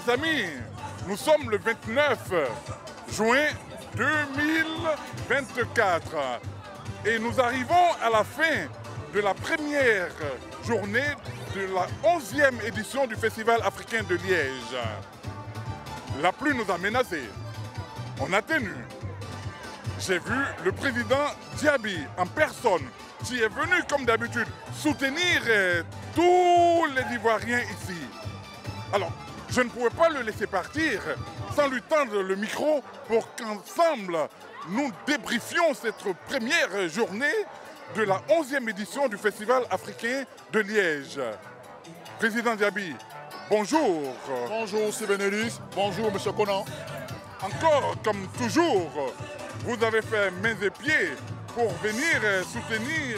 Chers amis, nous sommes le 29 juin 2024 et nous arrivons à la fin de la première journée de la 11e édition du Festival africain de Liège. La pluie nous a menacés. On a tenu. J'ai vu le président Diaby en personne qui est venu comme d'habitude soutenir tous les Ivoiriens ici. Alors, je ne pouvais pas le laisser partir sans lui tendre le micro pour qu'ensemble nous débriefions cette première journée de la 11e édition du Festival africain de Liège. Président Diaby, bonjour. Bonjour Sylvenelus, bonjour M. Conan. Encore, comme toujours, vous avez fait mains et pieds pour venir soutenir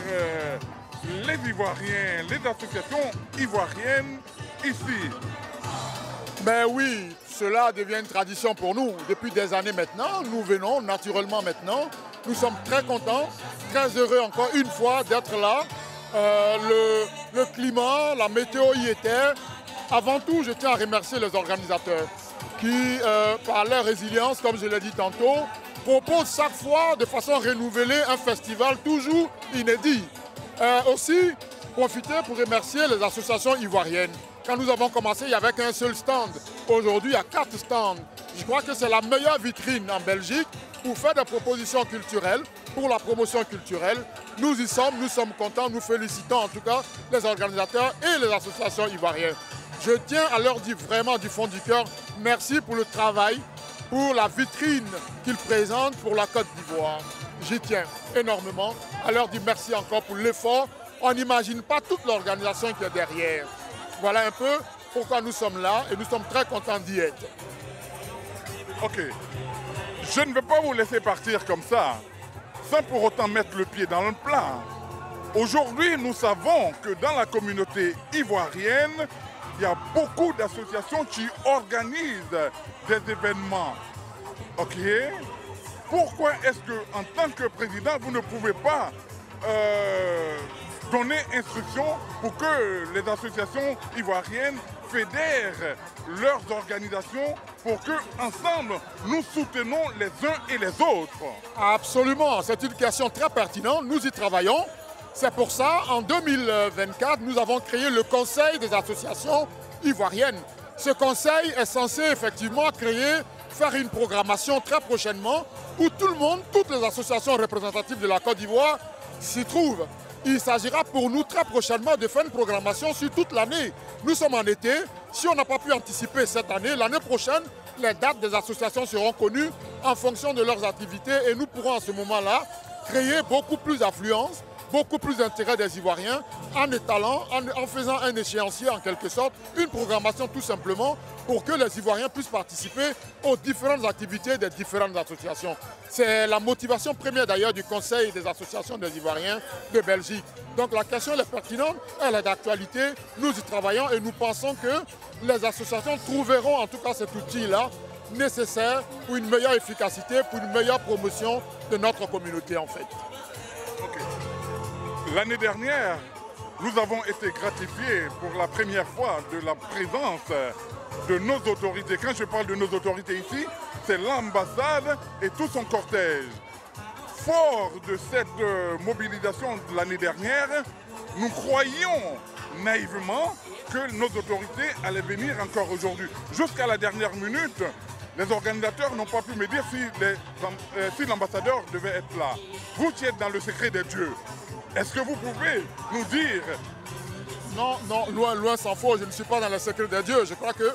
les Ivoiriens, les associations ivoiriennes ici. Ben oui, cela devient une tradition pour nous. Depuis des années maintenant, nous venons naturellement maintenant. Nous sommes très contents, très heureux encore une fois d'être là. Le climat, la météo y était. Avant tout, je tiens à remercier les organisateurs qui, par leur résilience, comme je l'ai dit tantôt, proposent chaque fois de façon renouvelée un festival toujours inédit. Aussi, profiter pour remercier les associations ivoiriennes. Quand nous avons commencé, il n'y avait qu'un seul stand. Aujourd'hui, il y a 4 stands. Je crois que c'est la meilleure vitrine en Belgique pour faire des propositions culturelles, pour la promotion culturelle. Nous y sommes, nous sommes contents, nous félicitons en tout cas les organisateurs et les associations ivoiriennes. Je tiens à leur dire vraiment du fond du cœur, merci pour le travail, pour la vitrine qu'ils présentent pour la Côte d'Ivoire. J'y tiens énormément à leur dire merci encore pour l'effort. On n'imagine pas toute l'organisation qui est derrière. Voilà un peu pourquoi nous sommes là et nous sommes très contents d'y être. Ok. Je ne vais pas vous laisser partir comme ça, sans pour autant mettre le pied dans le plat. Aujourd'hui, nous savons que dans la communauté ivoirienne, il y a beaucoup d'associations qui organisent des événements. Ok. Pourquoi est-ce que, en tant que président, vous ne pouvez pas donner instruction pour que les associations ivoiriennes fédèrent leurs organisations pour que ensemble nous soutenons les uns et les autres? Absolument, c'est une question très pertinente, nous y travaillons. C'est pour ça, en 2024, nous avons créé le Conseil des associations ivoiriennes. Ce conseil est censé effectivement faire une programmation très prochainement où tout le monde, toutes les associations représentatives de la Côte d'Ivoire s'y trouvent. Il s'agira pour nous très prochainement de faire une programmation sur toute l'année. Nous sommes en été. Si on n'a pas pu anticiper cette année, l'année prochaine, les dates des associations seront connues en fonction de leurs activités et nous pourrons à ce moment-là créer beaucoup plus d'affluence, beaucoup plus d'intérêt des Ivoiriens en étalant, en faisant un échéancier en quelque sorte, une programmation tout simplement pour que les Ivoiriens puissent participer aux différentes activités des différentes associations. C'est la motivation première d'ailleurs du Conseil des associations des Ivoiriens de Belgique. Donc la question est pertinente, elle est d'actualité, nous y travaillons et nous pensons que les associations trouveront en tout cas cet outil-là nécessaire pour une meilleure efficacité, pour une meilleure promotion de notre communauté en fait. Okay. L'année dernière, nous avons été gratifiés pour la première fois de la présence de nos autorités. Quand je parle de nos autorités ici, c'est l'ambassade et tout son cortège. Fort de cette mobilisation de l'année dernière, nous croyions naïvement que nos autorités allaient venir encore aujourd'hui. Jusqu'à la dernière minute, les organisateurs n'ont pas pu me dire si l'ambassadeur devait être là. Vous qui êtes dans le secret des dieux, est-ce que vous pouvez nous dire? Non, non, loin s'en faut, je ne suis pas dans le secret des dieux. Je crois que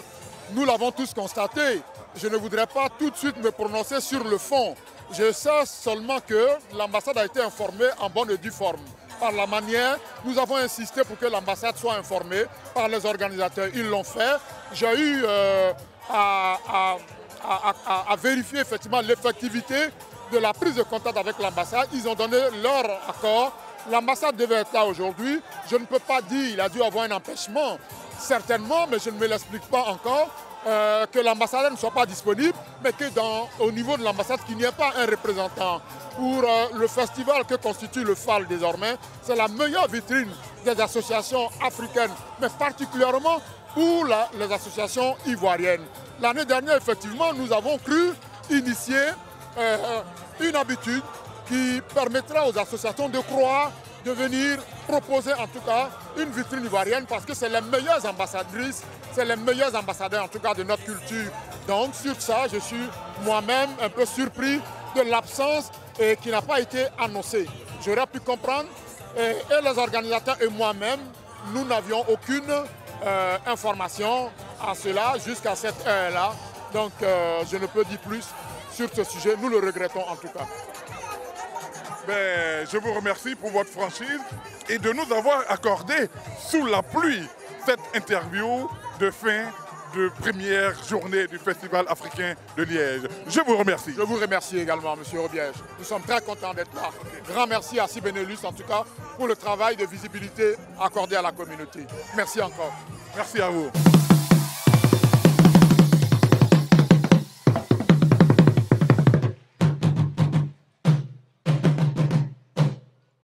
nous l'avons tous constaté. Je ne voudrais pas tout de suite me prononcer sur le fond. Je sais seulement que l'ambassade a été informée en bonne et due forme. Par la manière, nous avons insisté pour que l'ambassade soit informée par les organisateurs. Ils l'ont fait. J'ai eu à vérifier effectivement l'effectivité de la prise de contact avec l'ambassade. Ils ont donné leur accord. L'ambassade devait être là aujourd'hui. Je ne peux pas dire qu'il a dû avoir un empêchement, certainement, mais je ne me l'explique pas encore, que l'ambassadeur ne soit pas disponible, mais qu'au niveau de l'ambassade, qu'il n'y ait pas un représentant. Pour le festival que constitue le FAL désormais, c'est la meilleure vitrine des associations africaines, mais particulièrement pour les associations ivoiriennes. L'année dernière, effectivement, nous avons cru initier une habitude qui permettra aux associations de croire, de venir proposer en tout cas une vitrine ivoirienne parce que c'est les meilleures ambassadrices, c'est les meilleurs ambassadeurs en tout cas de notre culture. Donc sur ça, je suis moi-même un peu surpris de l'absence qui n'a pas été annoncée. J'aurais pu comprendre et les organisateurs et moi-même, nous n'avions aucune information à cela jusqu'à cette heure-là. Donc je ne peux dire plus sur ce sujet, nous le regrettons en tout cas. Ben, je vous remercie pour votre franchise et de nous avoir accordé sous la pluie cette interview de fin de première journée du Festival africain de Liège. Je vous remercie. Je vous remercie également, M. Robiège. Nous sommes très contents d'être là. Grand merci à Sibénélus, en tout cas, pour le travail de visibilité accordé à la communauté. Merci encore. Merci à vous.